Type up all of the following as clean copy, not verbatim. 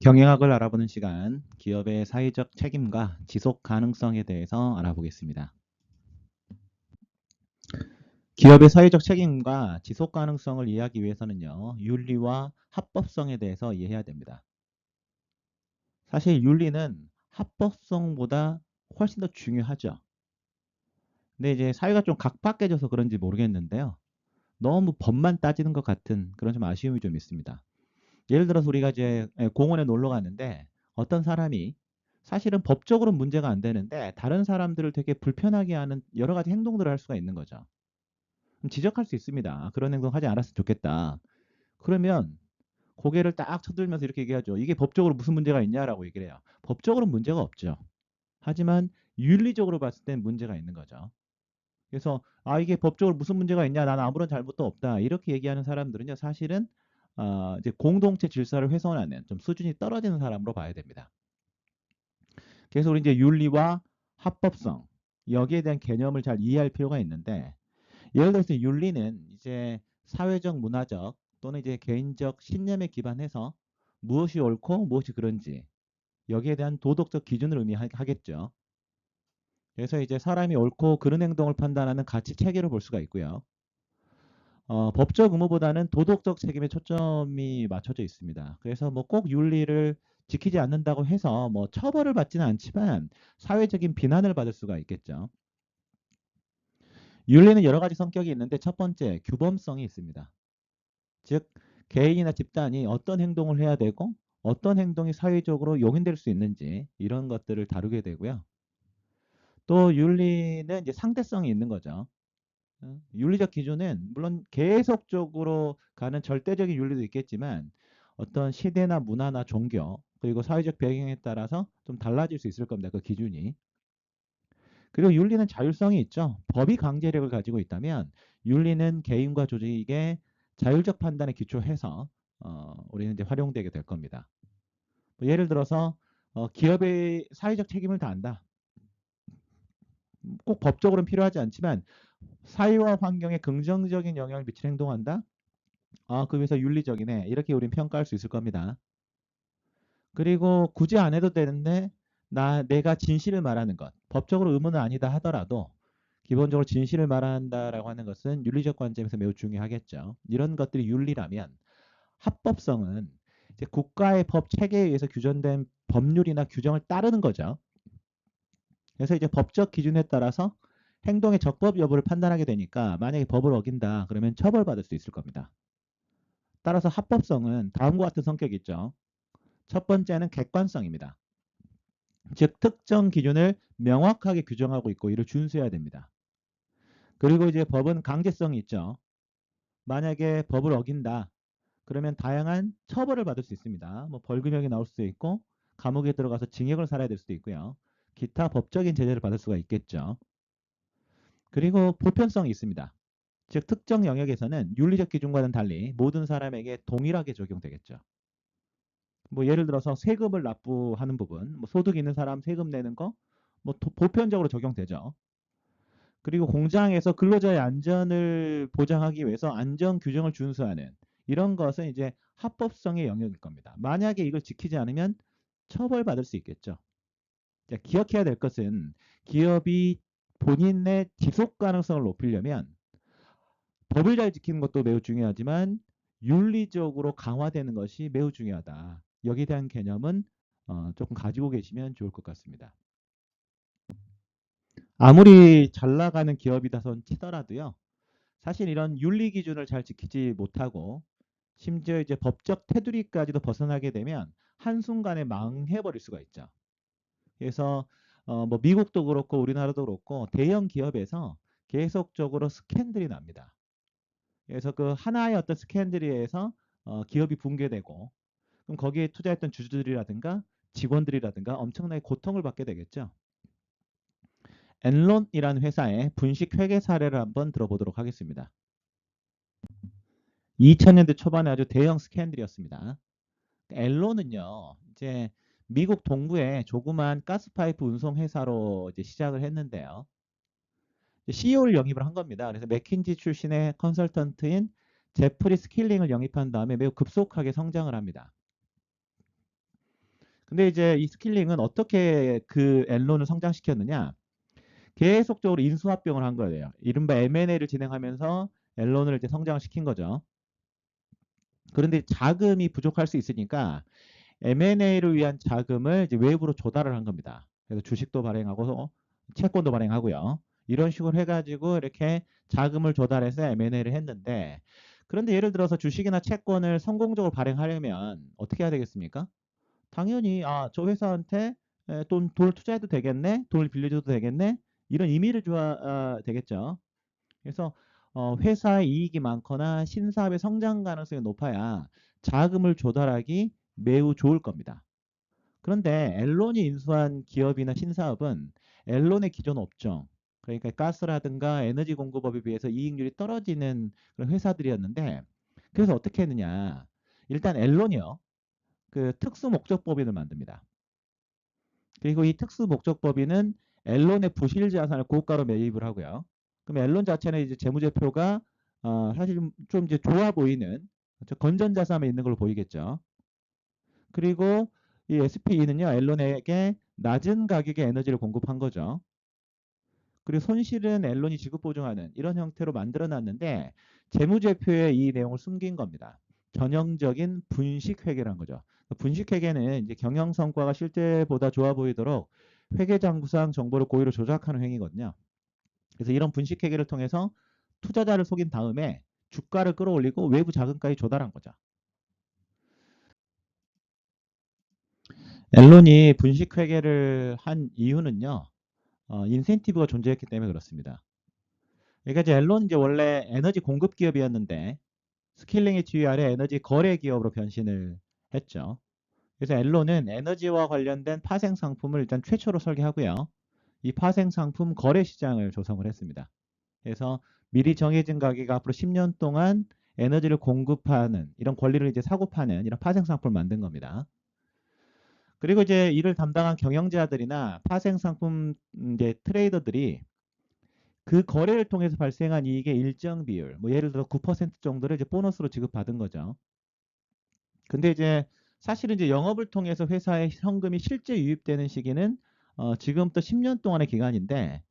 경영학을 알아보는 시간, 기업의 사회적 책임과 지속 가능성에 대해서 알아보겠습니다. 기업의 사회적 책임과 지속 가능성을 이해하기 위해서는요, 윤리와 합법성에 대해서 이해해야 됩니다. 사실 윤리는 합법성보다 훨씬 더 중요하죠. 근데 이제 사회가 좀 각박해져서 그런지 모르겠는데요. 너무 법만 따지는 것 같은 그런 좀 아쉬움이 좀 있습니다. 예를 들어서 우리가 이제 공원에 놀러 갔는데 어떤 사람이 사실은 법적으로는 문제가 안 되는데 다른 사람들을 되게 불편하게 하는 여러 가지 행동들을 할 수가 있는 거죠. 그럼 지적할 수 있습니다. 그런 행동 하지 않았으면 좋겠다. 그러면 고개를 딱 쳐들면서 이렇게 얘기하죠. 이게 법적으로 무슨 문제가 있냐라고 얘기를 해요. 법적으로는 문제가 없죠. 하지만 윤리적으로 봤을 땐 문제가 있는 거죠. 그래서 이게 법적으로 무슨 문제가 있냐, 나는 아무런 잘못도 없다, 이렇게 얘기하는 사람들은요, 사실은 이제 공동체 질서를 훼손하는 좀 수준이 떨어지는 사람으로 봐야 됩니다. 그래서 우리 이제 윤리와 합법성, 여기에 대한 개념을 잘 이해할 필요가 있는데, 예를 들어서 윤리는 이제 사회적, 문화적 또는 이제 개인적 신념에 기반해서 무엇이 옳고 무엇이 그런지, 여기에 대한 도덕적 기준을 의미하겠죠. 그래서 이제 사람이 옳고 그른 행동을 판단하는 가치 체계로 볼 수가 있고요. 법적 의무보다는 도덕적 책임에 초점이 맞춰져 있습니다. 그래서 뭐 꼭 윤리를 지키지 않는다고 해서 뭐 처벌을 받지는 않지만 사회적인 비난을 받을 수가 있겠죠. 윤리는 여러 가지 성격이 있는데 첫 번째, 규범성이 있습니다. 즉, 개인이나 집단이 어떤 행동을 해야 되고 어떤 행동이 사회적으로 용인될 수 있는지, 이런 것들을 다루게 되고요. 또 윤리는 이제 상대성이 있는 거죠. 윤리적 기준은 물론 계속적으로 가는 절대적인 윤리도 있겠지만 어떤 시대나 문화나 종교 그리고 사회적 배경에 따라서 좀 달라질 수 있을 겁니다. 그 기준이. 그리고 윤리는 자율성이 있죠. 법이 강제력을 가지고 있다면 윤리는 개인과 조직의 자율적 판단에 기초해서 우리는 이제 활용되게 될 겁니다. 뭐 예를 들어서 기업의 사회적 책임을 다한다. 꼭 법적으로는 필요하지 않지만 사회와 환경에 긍정적인 영향을 미치는 행동한다. 그 위해서 윤리적이네, 이렇게 우린 평가할 수 있을 겁니다. 그리고 굳이 안 해도 되는데 내가 진실을 말하는 것, 법적으로 의무는 아니다 하더라도 기본적으로 진실을 말한다라고 하는 것은 윤리적 관점에서 매우 중요하겠죠. 이런 것들이 윤리라면, 합법성은 이제 국가의 법 체계에 의해서 규정된 법률이나 규정을 따르는 거죠. 그래서 이제 법적 기준에 따라서 행동의 적법 여부를 판단하게 되니까 만약에 법을 어긴다 그러면 처벌받을 수 있을 겁니다. 따라서 합법성은 다음과 같은 성격이 있죠. 첫 번째는 객관성입니다. 즉 특정 기준을 명확하게 규정하고 있고 이를 준수해야 됩니다. 그리고 이제 법은 강제성이 있죠. 만약에 법을 어긴다 그러면 다양한 처벌을 받을 수 있습니다. 뭐 벌금형이 나올 수도 있고 감옥에 들어가서 징역을 살아야 될 수도 있고요. 기타 법적인 제재를 받을 수가 있겠죠. 그리고 보편성이 있습니다. 즉 특정 영역에서는 윤리적 기준과는 달리 모든 사람에게 동일하게 적용되겠죠. 뭐 예를 들어서 세금을 납부하는 부분, 뭐 소득 있는 사람 세금 내는 거, 뭐 보편적으로 적용되죠. 그리고 공장에서 근로자의 안전을 보장하기 위해서 안전 규정을 준수하는 이런 것은 이제 합법성의 영역일 겁니다. 만약에 이걸 지키지 않으면 처벌받을 수 있겠죠. 자, 기억해야 될 것은 기업이 본인의 지속 가능성을 높이려면 법을 잘 지키는 것도 매우 중요하지만 윤리적으로 강화되는 것이 매우 중요하다. 여기에 대한 개념은 조금 가지고 계시면 좋을 것 같습니다. 아무리 잘 나가는 기업이다 손 치더라도요. 사실 이런 윤리 기준을 잘 지키지 못하고 심지어 이제 법적 테두리까지도 벗어나게 되면 한순간에 망해버릴 수가 있죠. 그래서 뭐 미국도 그렇고 우리나라도 그렇고 대형 기업에서 계속적으로 스캔들이 납니다. 그래서 그 하나의 어떤 스캔들에 의해서 기업이 붕괴되고 그럼 거기에 투자했던 주주들이라든가 직원들이라든가 엄청나게 고통을 받게 되겠죠. 엔론이라는 회사의 분식 회계 사례를 한번 들어보도록 하겠습니다. 2000년대 초반에 아주 대형 스캔들이었습니다. 엔론은요, 이제 미국 동부의 조그만 가스파이프 운송 회사로 이제 시작을 했는데요. CEO를 영입을 한 겁니다. 그래서 맥킨지 출신의 컨설턴트인 제프리 스킬링을 영입한 다음에 매우 급속하게 성장을 합니다. 근데 이제 이 스킬링은 어떻게 그 앨런을 성장시켰느냐? 계속적으로 인수합병을 한 거예요. 이른바 M&A를 진행하면서 앨런을 이제 성장을 시킨 거죠. 그런데 자금이 부족할 수 있으니까 M&A를 위한 자금을 이제 외부로 조달을 한 겁니다. 그래서 주식도 발행하고 채권도 발행하고요. 이런 식으로 해가지고 이렇게 자금을 조달해서 M&A를 했는데, 그런데 예를 들어서 주식이나 채권을 성공적으로 발행하려면 어떻게 해야 되겠습니까? 당연히 저 회사한테 돈을 투자해도 되겠네, 돈을 빌려줘도 되겠네, 이런 의미를 줘야 되겠죠. 그래서 회사의 이익이 많거나 신사업의 성장 가능성이 높아야 자금을 조달하기 매우 좋을 겁니다. 그런데 앨런이 인수한 기업이나 신사업은 앨런의 기존 업종, 그러니까 가스라든가 에너지 공급업에 비해서 이익률이 떨어지는 그런 회사들이었는데, 그래서 어떻게 했느냐? 일단 앨런이요, 그 특수 목적법인을 만듭니다. 그리고 이 특수 목적법인은 앨런의 부실 자산을 고가로 매입을 하고요. 그럼 앨런 자체는 이제 재무제표가 사실 좀 이제 좋아 보이는, 건전 자산에 있는 걸로 보이겠죠. 그리고 이 SPE는요, 앨런에게 낮은 가격의 에너지를 공급한 거죠. 그리고 손실은 앨런이 지급 보증하는 이런 형태로 만들어 놨는데, 재무제표에 이 내용을 숨긴 겁니다. 전형적인 분식 회계란 거죠. 분식 회계는 이제 경영 성과가 실제보다 좋아 보이도록 회계 장부상 정보를 고의로 조작하는 행위거든요. 그래서 이런 분식 회계를 통해서 투자자를 속인 다음에 주가를 끌어올리고 외부 자금까지 조달한 거죠. 앨런이 분식 회계를 한 이유는요, 인센티브가 존재했기 때문에 그렇습니다. 그러니까 이제 앨런은 이제 원래 에너지 공급 기업이었는데 스킬링의 지위 아래 에너지 거래 기업으로 변신을 했죠. 그래서 앨런은 에너지와 관련된 파생 상품을 일단 최초로 설계하고요. 이 파생 상품 거래 시장을 조성을 했습니다. 그래서 미리 정해진 가격 앞으로 10년 동안 에너지를 공급하는 이런 권리를 이제 사고 파는 이런 파생 상품을 만든 겁니다. 그리고 이제 이를 담당한 경영자들이나 파생 상품 이제 트레이더들이 그 거래를 통해서 발생한 이익의 일정 비율, 뭐 예를 들어 9% 정도를 이제 보너스로 지급받은 거죠. 근데 이제 사실은 이제 영업을 통해서 회사에 현금이 실제 유입되는 시기는 지금부터 10년 동안의 기간인데,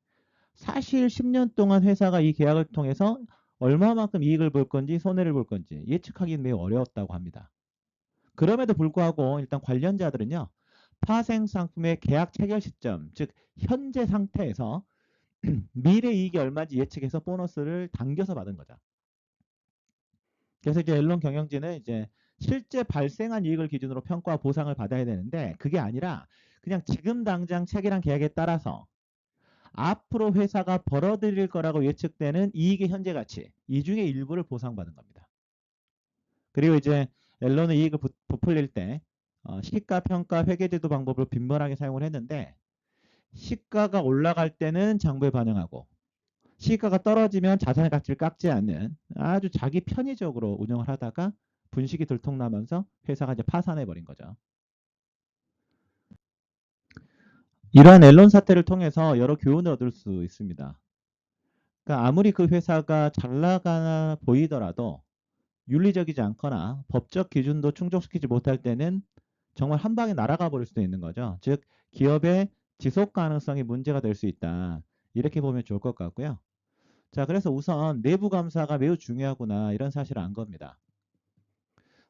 사실 10년 동안 회사가 이 계약을 통해서 얼마만큼 이익을 볼 건지 손해를 볼 건지 예측하기는 매우 어려웠다고 합니다. 그럼에도 불구하고 일단 관련자들은요, 파생 상품의 계약 체결 시점, 즉 현재 상태에서 미래 이익이 얼마인지 예측해서 보너스를 당겨서 받은 거죠. 그래서 이제 앨런 경영진은 이제 실제 발생한 이익을 기준으로 평가와 보상을 받아야 되는데, 그게 아니라 그냥 지금 당장 체결한 계약에 따라서 앞으로 회사가 벌어들일 거라고 예측되는 이익의 현재 가치, 이 중에 일부를 보상받은 겁니다. 그리고 이제 앨런은 이익을 부풀릴 때 시가 평가 회계제도 방법을 빈번하게 사용을 했는데, 시가가 올라갈 때는 장부에 반영하고 시가가 떨어지면 자산의 가치를 깎지 않는 아주 자기 편의적으로 운영을 하다가 분식이 들통나면서 회사가 이제 파산해 버린 거죠. 이러한 앨런 사태를 통해서 여러 교훈을 얻을 수 있습니다. 그러니까 아무리 그 회사가 잘 나가 보이더라도 윤리적이지 않거나 법적 기준도 충족시키지 못할 때는 정말 한 방에 날아가 버릴 수도 있는 거죠. 즉 기업의 지속 가능성이 문제가 될 수 있다. 이렇게 보면 좋을 것 같고요. 자, 그래서 우선 내부 감사가 매우 중요하구나 이런 사실을 안 겁니다.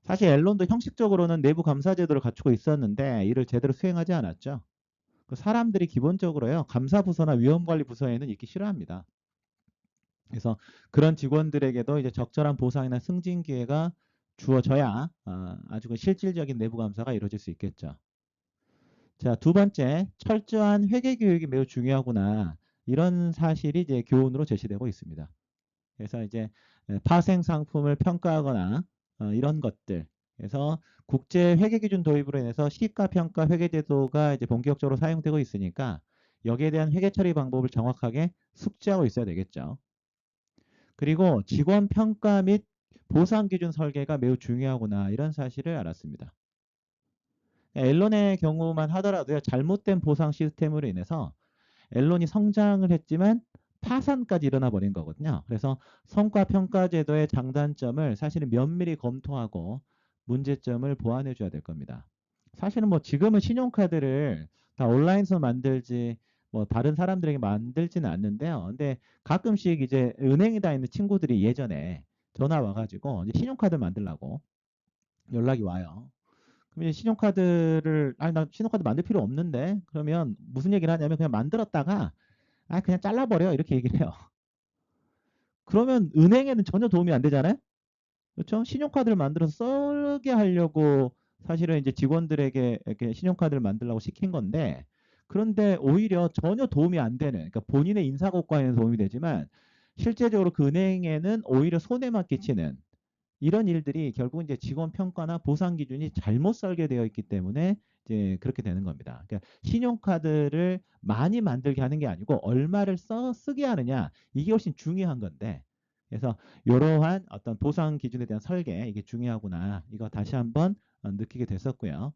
사실 앨런도 형식적으로는 내부 감사 제도를 갖추고 있었는데 이를 제대로 수행하지 않았죠. 그 사람들이 기본적으로요, 감사 부서나 위험 관리 부서에는 있기 싫어합니다. 그래서 그런 직원들에게도 이제 적절한 보상이나 승진 기회가 주어져야 아주 그 실질적인 내부 감사가 이루어질 수 있겠죠. 자, 두 번째, 철저한 회계 교육이 매우 중요하구나. 이런 사실이 이제 교훈으로 제시되고 있습니다. 그래서 이제 파생 상품을 평가하거나 이런 것들. 그래서 국제 회계 기준 도입으로 인해서 시가 평가 회계 제도가 이제 본격적으로 사용되고 있으니까 여기에 대한 회계 처리 방법을 정확하게 숙지하고 있어야 되겠죠. 그리고 직원 평가 및 보상 기준 설계가 매우 중요하구나 이런 사실을 알았습니다. 앨런의 경우만 하더라도요, 잘못된 보상 시스템으로 인해서 앨런이 성장을 했지만 파산까지 일어나 버린 거거든요. 그래서 성과 평가 제도의 장단점을 사실은 면밀히 검토하고 문제점을 보완해 줘야 될 겁니다. 사실은 뭐 지금은 신용카드를 다 온라인에서 만들지 뭐 다른 사람들에게 만들지는 않는데요. 근데 가끔씩 이제 은행에 다니는 친구들이 예전에 전화 와가지고 이제 신용카드 만들라고 연락이 와요. 그럼 이제 신용카드를 아니 나 신용카드 만들 필요 없는데 그러면 무슨 얘기를 하냐면 그냥 만들었다가 아 그냥 잘라버려 이렇게 얘기를 해요. 그러면 은행에는 전혀 도움이 안 되잖아요. 그렇죠? 신용카드를 만들어서 쓰게 하려고 사실은 이제 직원들에게 이렇게 신용카드를 만들라고 시킨 건데 그런데 오히려 전혀 도움이 안 되는 그러니까 본인의 인사고과에는 도움이 되지만 실제적으로 그 은행에는 오히려 손해만 끼치는 이런 일들이 결국 이제 직원 평가나 보상 기준이 잘못 설계되어 있기 때문에 이제 그렇게 되는 겁니다. 그러니까 신용카드를 많이 만들게 하는 게 아니고 얼마를 쓰게 하느냐 이게 훨씬 중요한 건데 그래서 이러한 어떤 보상 기준에 대한 설계 이게 중요하구나 이거 다시 한번 느끼게 됐었고요.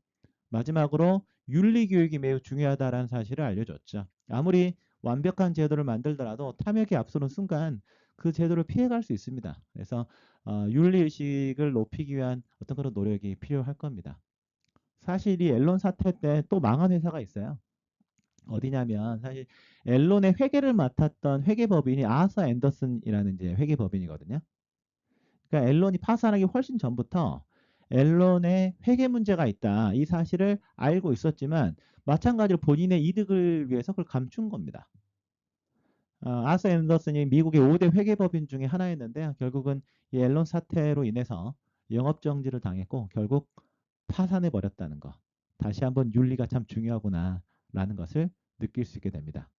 마지막으로 윤리 교육이 매우 중요하다라는 사실을 알려줬죠. 아무리 완벽한 제도를 만들더라도 탐욕이 앞서는 순간 그 제도를 피해갈 수 있습니다. 그래서 윤리 의식을 높이기 위한 어떤 그런 노력이 필요할 겁니다. 사실 이 앨런 사태 때 또 망한 회사가 있어요. 어디냐면 사실 앨런의 회계를 맡았던 회계법인이 아서 앤더슨이라는 이제 회계법인이거든요. 그러니까 앨런이 파산하기 훨씬 전부터 앨런의 회계 문제가 있다. 이 사실을 알고 있었지만 마찬가지로 본인의 이득을 위해서 그걸 감춘 겁니다. 아서 앤더슨이 미국의 5대 회계법인 중에 하나였는데요. 결국은 이 앨런 사태로 인해서 영업 정지를 당했고 결국 파산해 버렸다는 거. 다시 한번 윤리가 참 중요하구나라는 것을 느낄 수 있게 됩니다.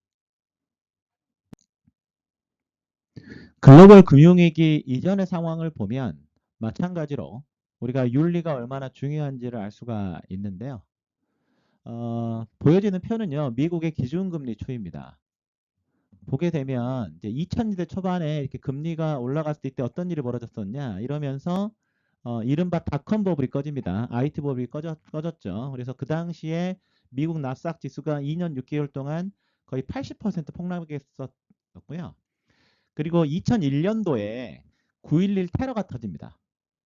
글로벌 금융위기 이전의 상황을 보면 마찬가지로 우리가 윤리가 얼마나 중요한지를 알 수가 있는데요. 보여지는 표는요, 미국의 기준금리 추이입니다. 보게 되면 이제 2000년대 초반에 이렇게 금리가 올라갔을 때 어떤 일이 벌어졌었냐 이러면서 이른바 닷컴 버블이 꺼집니다. IT 버블이 꺼졌죠. 그래서 그 당시에 미국 나스닥 지수가 2년 6개월 동안 거의 80% 폭락했었고요. 그리고 2001년도에 9.11 테러가 터집니다.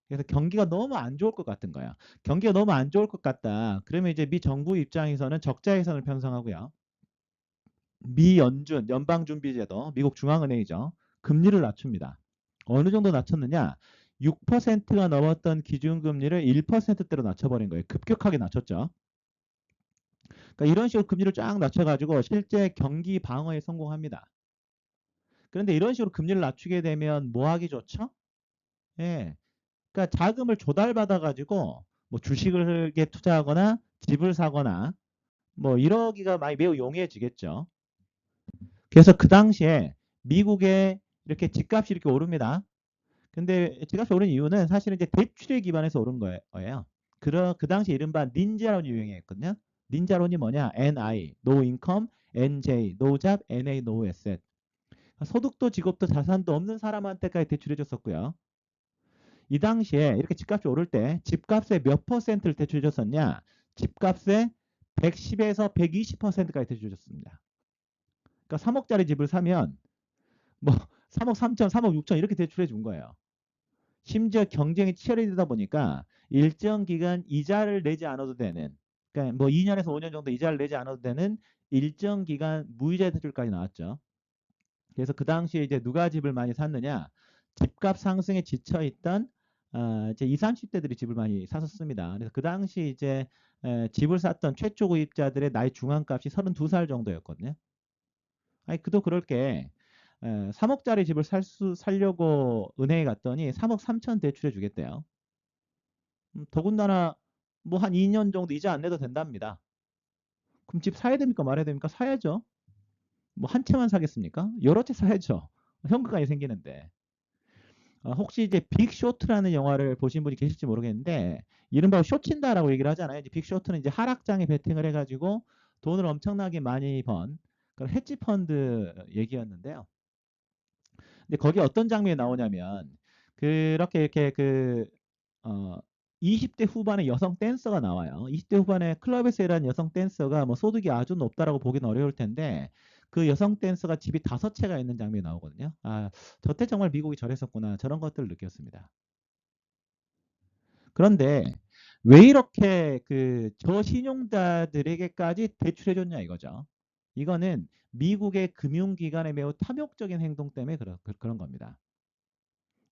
그래서 경기가 너무 안 좋을 것 같은 거야. 경기가 너무 안 좋을 것 같다. 그러면 이제 미 정부 입장에서는 적자 예산을 편성하고요. 미 연준, 연방준비제도, 미국 중앙은행이죠. 금리를 낮춥니다. 어느 정도 낮췄느냐? 6%가 넘었던 기준금리를 1%대로 낮춰버린 거예요. 급격하게 낮췄죠. 그러니까 이런 식으로 금리를 쫙 낮춰가지고 실제 경기 방어에 성공합니다. 그런데 이런 식으로 금리를 낮추게 되면 뭐 하기 좋죠? 예. 그러니까 자금을 조달받아가지고 뭐 주식을 투자하거나 집을 사거나 뭐 이러기가 많이 매우 용이해지겠죠. 그래서 그 당시에 미국의 이렇게 집값이 이렇게 오릅니다. 근데 집값이 오른 이유는 사실은 이제 대출에 기반해서 오른 거예요. 그 당시 이른바 닌자론이 유행했거든요. 닌자론이 뭐냐? NI, No Income, NJ, No Job, NA, No Asset. 소득도 직업도 자산도 없는 사람한테까지 대출해 줬었고요. 이 당시에 이렇게 집값이 오를 때 집값의 몇 퍼센트를 대출해 줬었냐? 집값의 110에서 120%까지 대출해 줬습니다. 그러니까 3억짜리 집을 사면 뭐 3억 3천, 3억 6천 이렇게 대출해 준 거예요. 심지어 경쟁이 치열해지다 보니까 일정 기간 이자를 내지 않아도 되는 그러니까 뭐 2년에서 5년 정도 이자를 내지 않아도 되는 일정 기간 무이자 대출까지 나왔죠. 그래서 그 당시에 이제 누가 집을 많이 샀느냐? 집값 상승에 지쳐 있던 이제 20, 30대들이 집을 많이 샀었습니다. 그래서 그 당시 이제 집을 샀던 최초 구입자들의 나이 중앙값이 32살 정도였거든요. 아니 그도 그럴 게 3억짜리 집을 살려고 은행에 갔더니 3억 3천 대출해 주겠대요. 더군다나 뭐 한 2년 정도 이자 안 내도 된답니다. 그럼 집 사야 됩니까 말아야 됩니까? 사야죠. 뭐 한 채만 사겠습니까? 여러 채 사야죠. 현금까지 생기는데. 혹시 이제 빅쇼트라는 영화를 보신 분이 계실지 모르겠는데 이른바 쇼친다라고 얘기를 하잖아요. 이제 빅쇼트는 이제 하락장에 베팅을 해가지고 돈을 엄청나게 많이 번 그런 헤지 펀드 얘기였는데요. 근데 거기 어떤 장면이 나오냐면 그렇게 이렇게 어, 20대 후반의 여성 댄서가 나와요. 20대 후반의 클럽에서 일하는 여성 댄서가 뭐 소득이 아주 높다라고 보기는 어려울 텐데 그 여성 댄서가 집이 5채가 있는 장면이 나오거든요. 아, 저때 정말 미국이 저랬었구나. 저런 것들을 느꼈습니다. 그런데 왜 이렇게 그 저신용자들에게까지 대출해줬냐 이거죠. 이거는 미국의 금융기관의 매우 탐욕적인 행동 때문에 그런 겁니다.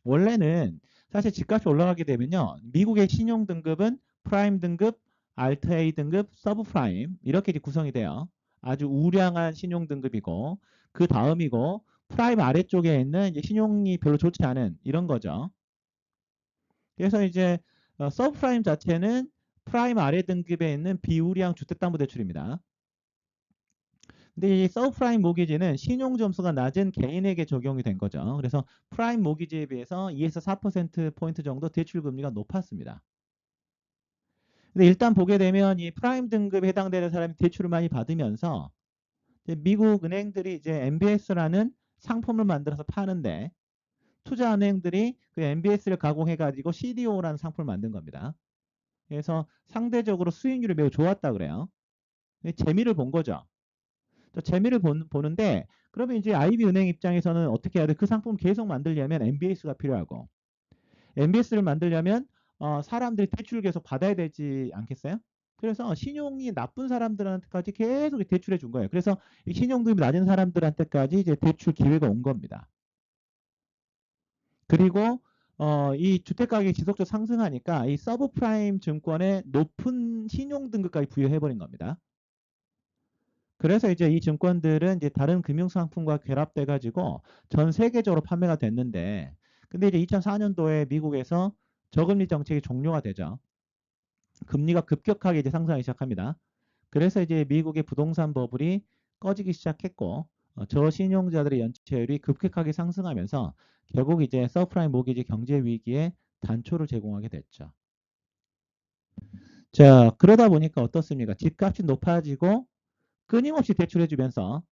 원래는 사실 집값이 올라가게 되면요. 미국의 신용 등급은 프라임 등급, 알트 A 등급, 서브 프라임 이렇게 이제 구성이 돼요. 아주 우량한 신용 등급이고 그 다음이고 프라임 아래쪽에 있는 이제 신용이 별로 좋지 않은 이런 거죠. 그래서 이제 서브 프라임 자체는 프라임 아래 등급에 있는 비우량 주택담보대출입니다. 근데 이 서브프라임 모기지는 신용 점수가 낮은 개인에게 적용이 된 거죠. 그래서 프라임 모기지에 비해서 2에서 4%포인트 정도 대출 금리가 높았습니다. 근데 일단 보게 되면 이 프라임 등급에 해당되는 사람이 대출을 많이 받으면서 이제 미국 은행들이 이제 MBS라는 상품을 만들어서 파는데 투자은행들이 그 MBS를 가공해 가지고 CDO라는 상품을 만든 겁니다. 그래서 상대적으로 수익률이 매우 좋았다 그래요. 재미를 본 거죠. 재미를 보는데 그러면 이제 IB 은행 입장에서는 어떻게 해야 돼? 그 상품 계속 만들려면 MBS가 필요하고 MBS를 만들려면 사람들이 대출을 계속 받아야 되지 않겠어요? 그래서 신용이 나쁜 사람들한테까지 계속 대출해 준 거예요. 그래서 이 신용등급이 낮은 사람들한테까지 이제 대출 기회가 온 겁니다. 그리고 이 주택 가격이 지속적으로 상승하니까 이 서브프라임 증권에 높은 신용 등급까지 부여해 버린 겁니다. 그래서 이제 이 증권들은 이제 다른 금융상품과 결합돼 가지고 전 세계적으로 판매가 됐는데 근데 이제 2004년도에 미국에서 저금리 정책이 종료가 되죠. 금리가 급격하게 이제 상승하기 시작합니다. 그래서 이제 미국의 부동산 버블이 꺼지기 시작했고 저신용자들의 연체율이 급격하게 상승하면서 결국 이제 서프라임 모기지 경제 위기에 단초를 제공하게 됐죠. 자, 그러다 보니까 어떻습니까? 집값이 높아지고 끊임없이 대출해주면서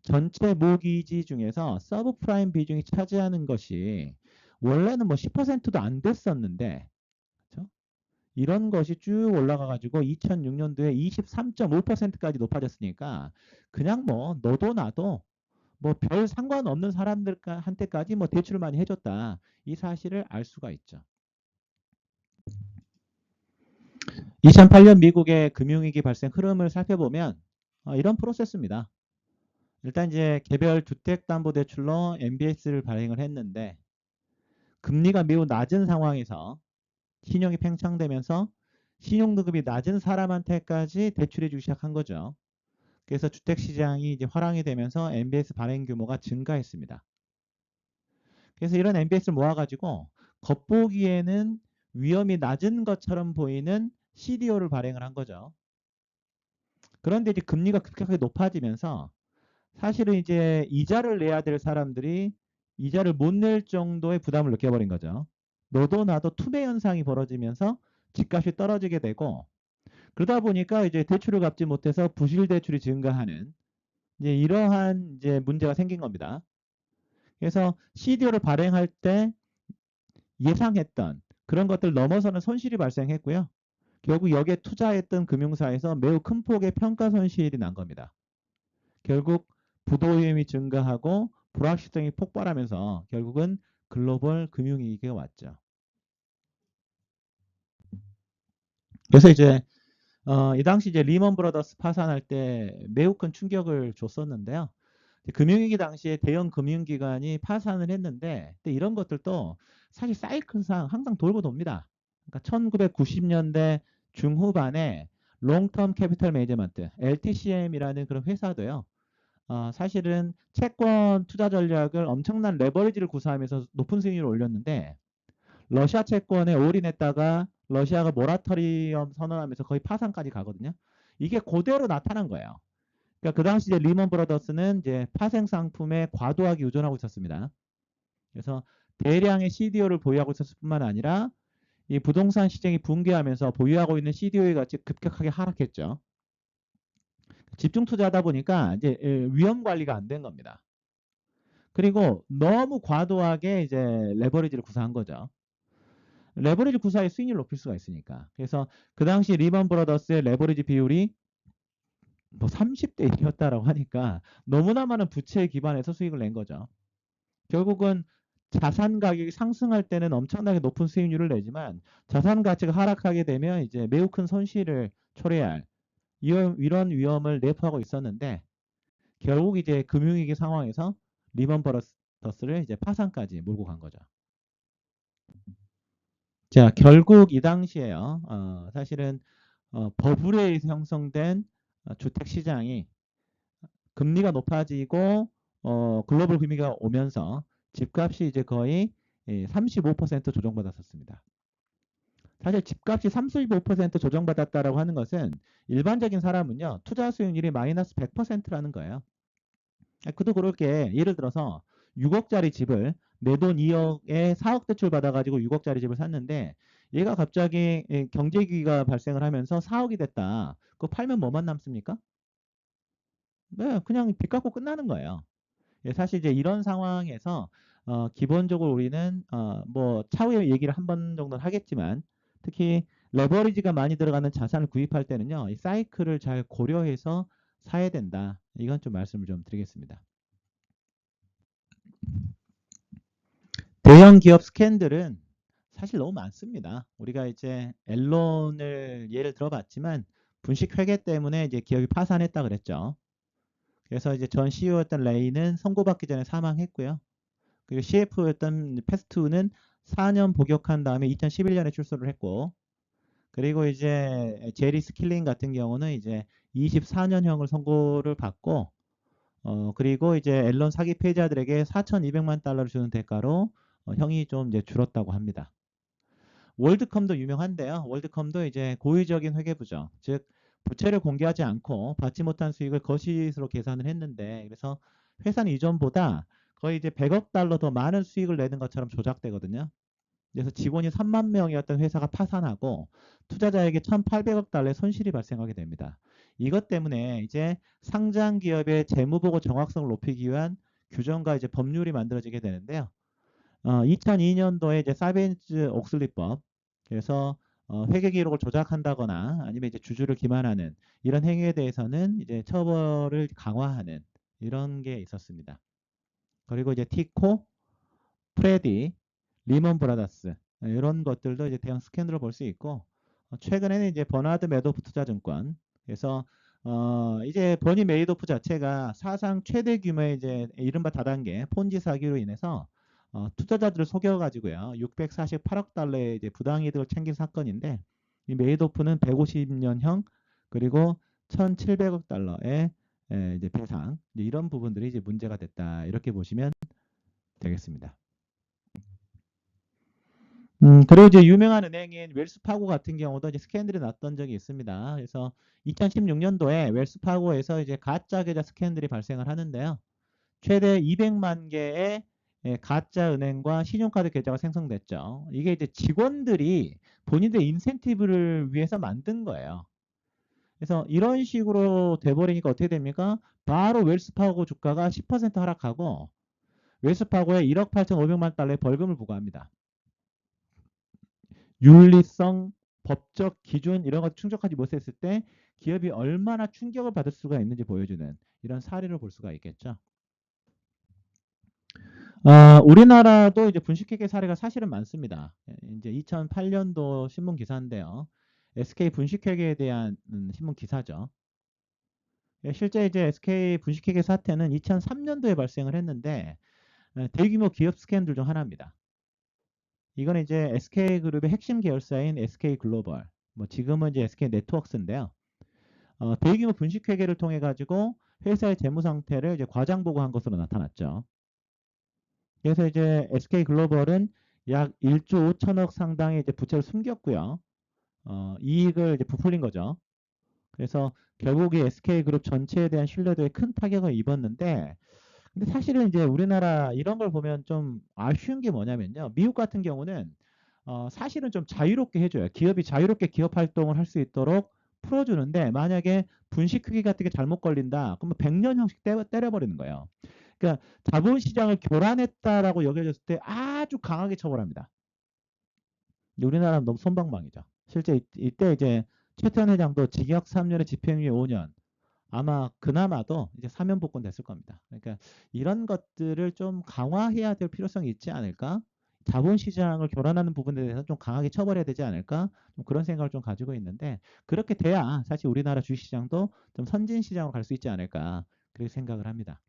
전체 모기지 중에서 서브프라임 비중이 차지하는 것이 원래는 뭐 10%도 안 됐었는데 그렇죠? 이런 것이 쭉 올라가 가지고 2006년도에 23.5%까지 높아졌으니까 그냥 뭐 너도 나도 뭐 별 상관없는 사람들한테까지 뭐 대출을 많이 해줬다. 이 사실을 알 수가 있죠. 2008년 미국의 금융위기 발생 흐름을 살펴보면 이런 프로세스입니다. 일단 이제 개별 주택담보대출로 MBS를 발행을 했는데 금리가 매우 낮은 상황에서 신용이 팽창되면서 신용등급이 낮은 사람한테까지 대출해 주기 시작한 거죠. 그래서 주택시장이 이제 화랑이 되면서 MBS 발행 규모가 증가했습니다. 그래서 이런 MBS를 모아가지고 겉보기에는 위험이 낮은 것처럼 보이는 CDO를 발행을 한 거죠. 그런데 이제 금리가 급격하게 높아지면서 사실은 이제 이자를 내야 될 사람들이 이자를 못 낼 정도의 부담을 느껴버린 거죠. 너도 나도 투매 현상이 벌어지면서 집값이 떨어지게 되고 그러다 보니까 이제 대출을 갚지 못해서 부실 대출이 증가하는 이제 이러한 이제 문제가 생긴 겁니다. 그래서 CDO를 발행할 때 예상했던 그런 것들 넘어서는 손실이 발생했고요. 결국 여기에 투자했던 금융사에서 매우 큰 폭의 평가 손실이 난 겁니다. 결국 부도위험이 증가하고 불확실성이 폭발하면서 결국은 글로벌 금융위기가 왔죠. 그래서 이제 이 당시 이제 리먼 브라더스 파산할 때 매우 큰 충격을 줬었는데요. 금융위기 당시에 대형 금융기관이 파산을 했는데 이런 것들도 사실 사이클상 항상 돌고 돕니다. 그러니까 1990년대 중후반에 롱텀 캐피탈 매니지먼트 LTCM이라는 그런 회사도요. 사실은 채권 투자 전략을 엄청난 레버리지를 구사하면서 높은 수익률을 올렸는데 러시아 채권에 올인했다가 러시아가 모라토리엄 선언하면서 거의 파산까지 가거든요. 이게 그대로 나타난 거예요. 그러니까 그 당시 이제 리먼 브라더스는 이제 파생 상품에 과도하게 의존하고 있었습니다. 그래서 대량의 CDO를 보유하고 있었을 뿐만 아니라 이 부동산 시장이 붕괴하면서 보유하고 있는 CDO의 가치 급격하게 하락했죠. 집중 투자하다 보니까 이제 위험 관리가 안 된 겁니다. 그리고 너무 과도하게 이제 레버리지를 구사한 거죠. 레버리지 구사의 수익률을 높일 수가 있으니까. 그래서 그 당시 리먼 브라더스의 레버리지 비율이 뭐 30대 1이었다라고 하니까 너무나 많은 부채에 기반해서 수익을 낸 거죠. 결국은 자산 가격이 상승할 때는 엄청나게 높은 수익률을 내지만 자산 가치가 하락하게 되면 이제 매우 큰 손실을 초래할 이런 위험을 내포하고 있었는데 결국 이제 금융위기 상황에서 리먼 브라더스를 이제 파산까지 몰고 간 거죠. 자, 결국 이 당시에요. 사실은 버블에 의해서 형성된 주택 시장이 금리가 높아지고 글로벌 금리가 오면서 집값이 이제 거의 35% 조정받았었습니다. 사실 집값이 35% 조정받았다라고 하는 것은 일반적인 사람은요, 투자 수익률이 마이너스 100%라는 거예요. 그도 그렇게 예를 들어서 6억짜리 집을 내 돈 2억에 4억 대출 받아가지고 6억짜리 집을 샀는데 얘가 갑자기 경제위기가 발생을 하면서 4억이 됐다. 그거 팔면 뭐만 남습니까? 네, 그냥 빚 갚고 끝나는 거예요. 예, 사실 이제 이런 상황에서 기본적으로 우리는 뭐 차후에 얘기를 한 번 정도는 하겠지만 특히 레버리지가 많이 들어가는 자산을 구입할 때는요, 이 사이클을 잘 고려해서 사야 된다. 이건 좀 말씀을 좀 드리겠습니다. 대형 기업 스캔들은 사실 너무 많습니다. 우리가 이제 앨런을 예를 들어봤지만 분식 회계 때문에 이제 기업이 파산했다 그랬죠. 그래서 이제 전 CEO였던 레이는 선고받기 전에 사망했고요. 그리고 CF였던 패스트는 4년 복역한 다음에 2011년에 출소를 했고, 그리고 이제 제리 스킬링 같은 경우는 이제 24년형을 선고를 받고, 그리고 이제 앨런 사기 피해자들에게 4,200만 달러를 주는 대가로 형이 좀 이제 줄었다고 합니다. 월드컴도 유명한데요. 월드컴도 이제 고의적인 회계부정, 즉 부채를 공개하지 않고 받지 못한 수익을 거시로 계산을 했는데 그래서 회사는 이전보다 거의 이제 100억 달러 더 많은 수익을 내는 것처럼 조작되거든요. 그래서 직원이 3만 명이었던 회사가 파산하고 투자자에게 1,800억 달러의 손실이 발생하게 됩니다. 이것 때문에 이제 상장 기업의 재무보고 정확성을 높이기 위한 규정과 이제 법률이 만들어지게 되는데요. 2002년도에 이제 사벤즈 옥슬리법 그래서 회계 기록을 조작한다거나 아니면 이제 주주를 기만하는 이런 행위에 대해서는 이제 처벌을 강화하는 이런 게 있었습니다. 그리고 이제 티코, 프레디, 리먼 브라더스 이런 것들도 이제 대형 스캔들을 볼 수 있고 최근에는 이제 버나드 매도프 투자증권 그래서 이제 버니 메이도프 자체가 사상 최대 규모의 이제 이른바 다단계 폰지 사기로 인해서 투자자들을 속여가지고요 648억 달러의 이제 부당이득을 챙긴 사건인데 이 메이도프는 150년형 그리고 1,700억 달러의 이제 배상 이제 이런 부분들이 이제 문제가 됐다 이렇게 보시면 되겠습니다. 그리고 이제 유명한 은행인 웰스파고 같은 경우도 이제 스캔들이 났던 적이 있습니다. 그래서 2016년도에 웰스파고에서 이제 가짜 계좌 스캔들이 발생을 하는데요. 최대 200만 개의 가짜 은행과 신용카드 계좌가 생성됐죠. 이게 이제 직원들이 본인들의 인센티브를 위해서 만든 거예요. 그래서 이런 식으로 돼버리니까 어떻게 됩니까? 바로 웰스파고 주가가 10% 하락하고 웰스파고에 1억 8,500만 달러의 벌금을 부과합니다. 윤리성, 법적 기준 이런 것 충족하지 못했을 때 기업이 얼마나 충격을 받을 수가 있는지 보여주는 이런 사례를 볼 수가 있겠죠. 우리나라도 이제 분식회계 사례가 사실은 많습니다. 이제 2008년도 신문 기사인데요. SK 분식회계에 대한 신문 기사죠. 실제 이제 SK 분식회계 사태는 2003년도에 발생을 했는데 대규모 기업 스캔들 중 하나입니다. 이건 이제 SK그룹의 핵심 계열사인 SK글로벌, 뭐 지금은 이제 SK네트워크스인데요. 대규모 분식회계를 통해 가지고 회사의 재무 상태를 이제 과장 보고한 것으로 나타났죠. 그래서 이제 SK글로벌은 약 1조 5천억 상당의 이제 부채를 숨겼고요. 이익을 이제 부풀린 거죠. 그래서 결국 이 SK그룹 전체에 대한 신뢰도에 큰 타격을 입었는데 근데 사실은 이제 우리나라 이런 걸 보면 좀 아쉬운 게 뭐냐면요. 미국 같은 경우는 사실은 좀 자유롭게 해줘요. 기업이 자유롭게 기업 활동을 할 수 있도록 풀어주는데 만약에 분식 크기 같은 게 잘못 걸린다. 그러면 100년형씩 때려버리는 거예요. 그러니까 자본시장을 교란했다라고 여겨졌을 때 아주 강하게 처벌합니다. 우리나라는 너무 손방망이죠. 실제 이때 이제 최태원 회장도 징역 3년에 집행유예 5년 아마 그나마도 이제 사면복권 됐을 겁니다. 그러니까 이런 것들을 좀 강화해야 될 필요성이 있지 않을까? 자본시장을 교란하는 부분에 대해서 좀 강하게 처벌해야 되지 않을까? 좀 그런 생각을 좀 가지고 있는데 그렇게 돼야 사실 우리나라 주식시장도 좀 선진시장으로 갈 수 있지 않을까? 그렇게 생각을 합니다.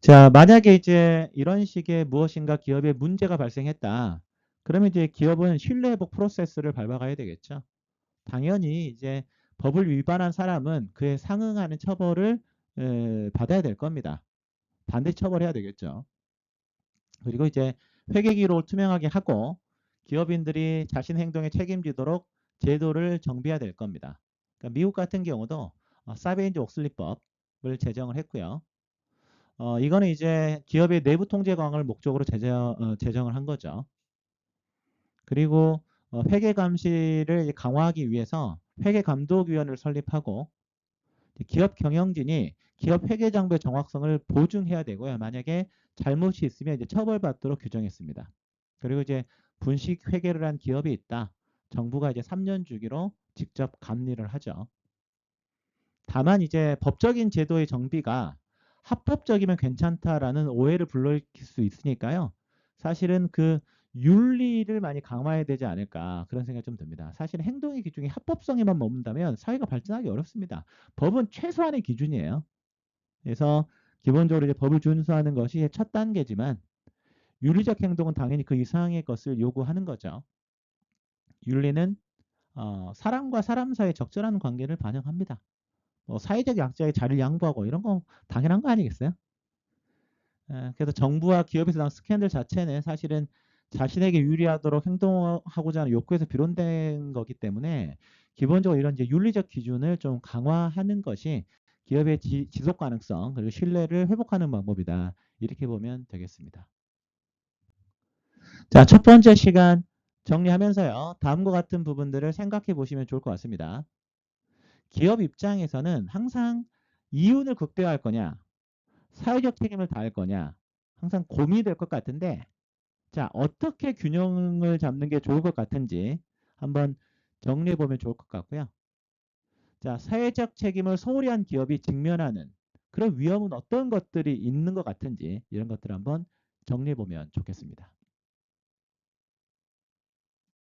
자, 만약에 이제 이런 식의 무엇인가 기업에 문제가 발생했다. 그러면 이제 기업은 신뢰회복 프로세스를 밟아가야 되겠죠. 당연히 이제 법을 위반한 사람은 그에 상응하는 처벌을 받아야 될 겁니다. 반드시 처벌해야 되겠죠. 그리고 이제 회계 기록을 투명하게 하고 기업인들이 자신 행동에 책임지도록 제도를 정비해야 될 겁니다. 그러니까 미국 같은 경우도 사베인지 옥슬리법을 제정을 했고요. 이거는 이제 기업의 내부 통제 강화를 목적으로 제정을 한 거죠. 그리고 회계 감시를 강화하기 위해서 회계감독위원회를 설립하고 기업 경영진이 기업 회계 장부의 정확성을 보증해야 되고요. 만약에 잘못이 있으면 이제 처벌받도록 규정했습니다. 그리고 이제 분식 회계를 한 기업이 있다. 정부가 이제 3년 주기로 직접 감리를 하죠. 다만 이제 법적인 제도의 정비가 합법적이면 괜찮다라는 오해를 불러일으킬 수 있으니까요. 사실은 그 윤리를 많이 강화해야 되지 않을까 그런 생각이 좀 듭니다. 사실 행동의 기준이 합법성에만 머문다면 사회가 발전하기 어렵습니다. 법은 최소한의 기준이에요. 그래서 기본적으로 이제 법을 준수하는 것이 첫 단계지만 윤리적 행동은 당연히 그 이상의 것을 요구하는 거죠. 윤리는 사람과 사람 사이의 적절한 관계를 반영합니다. 뭐 사회적 약자의 자리를 양보하고 이런 거 당연한 거 아니겠어요? 그래서 정부와 기업에서 나온 스캔들 자체는 사실은 자신에게 유리하도록 행동하고자 하는 욕구에서 비롯된 거기 때문에 기본적으로 이런 이제 윤리적 기준을 좀 강화하는 것이 기업의 지속 가능성 그리고 신뢰를 회복하는 방법이다. 이렇게 보면 되겠습니다. 자, 첫 번째 시간 정리하면서요. 다음과 같은 부분들을 생각해 보시면 좋을 것 같습니다. 기업 입장에서는 항상 이윤을 극대화할 거냐, 사회적 책임을 다할 거냐 항상 고민이 될 것 같은데 자 어떻게 균형을 잡는 게 좋을 것 같은지 한번 정리해 보면 좋을 것 같고요. 자 사회적 책임을 소홀히 한 기업이 직면하는 그런 위험은 어떤 것들이 있는 것 같은지 이런 것들을 한번 정리해 보면 좋겠습니다.